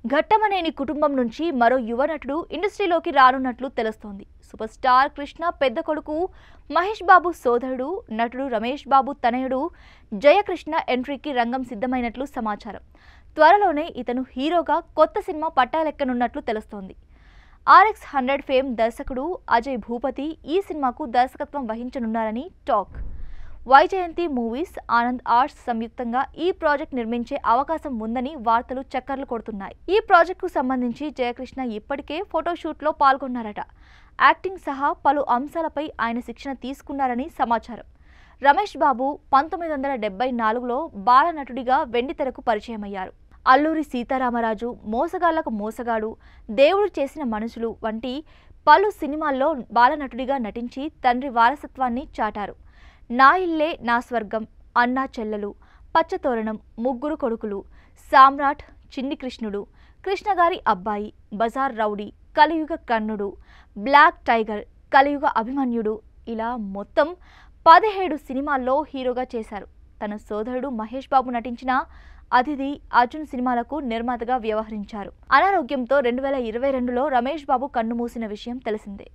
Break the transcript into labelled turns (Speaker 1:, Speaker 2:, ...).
Speaker 1: ఘట్టమనేని కుటుంబం నుంచి మరో యువ నటుడు ఇండస్ట్రీలోకి రానున్నట్లు తెలుస్తోంది. సూపర్ స్టార్ కృష్ణ పెద్ద కొడుకు మహేష్ బాబు సోదరుడు నటుడు రమేష్ బాబు తనయుడు జయకృష్ణ ఎంట్రీకి రంగం సిద్ధమైనట్లు సమాచారం. త్వరలోనే ఇతను హీరోగా కొత్త సినిమా పట్టాలెక్కనున్నట్లు తెలుస్తోంది. RX100 ఫేమ్ దర్శకుడు అజయ్ భూపతి ఈ సినిమాకు దర్శకత్వం వహించనున్నారని talk. Vyjayanthi movies, Anand arts సంయుక్తంగా ఈ ప్రాజెక్ట్ నిర్మించే అవకాశం ఉందని వార్తలు చక్కర్లు కొడుతున్నాయి. ఈ ప్రాజెక్టుకు సంబంధించి జయకృష్ణ ఇప్పటికే ఫోటోషూట్లో పాల్గొన్నారట. యాక్టింగ్ సహా పలు అంశాలపై ఆయన శిక్షణ తీసుకున్నారని సమాచారం. రమేష్ బాబు 1974లో బాలనటుడిగా వెండితెరకు పరిచయమయ్యారు. అల్లూరి సీతారామరాజు, మోసగాళ్లకు మోసగాడు, దేవుడు చేసిన మనుషులు వంటి పలు సినిమాల్లో బాలనటుడిగా నటించి తండ్రి వారసత్వాన్ని చాటారు. నా ఇల్లే నా స్వర్గం, అన్నా చెల్లెలు, పచ్చతోరణం, ముగ్గురు కొడుకులు, సామ్రాట్, చిన్ని కృష్ణుడు, కృష్ణగారి అబ్బాయి, బజార్ రౌడీ, కలియుగ కర్ణుడు, బ్లాక్ టైగర్, కలియుగ అభిమన్యుడు ఇలా మొత్తం 17 సినిమాల్లో హీరోగా చేశారు. తన సోదరుడు మహేష్ బాబు నటించిన అతిథి, అర్జున్ సినిమాలకు నిర్మాతగా వ్యవహరించారు. అనారోగ్యంతో 2022లో రమేష్ బాబు కన్నుమూసిన విషయం తెలిసిందే.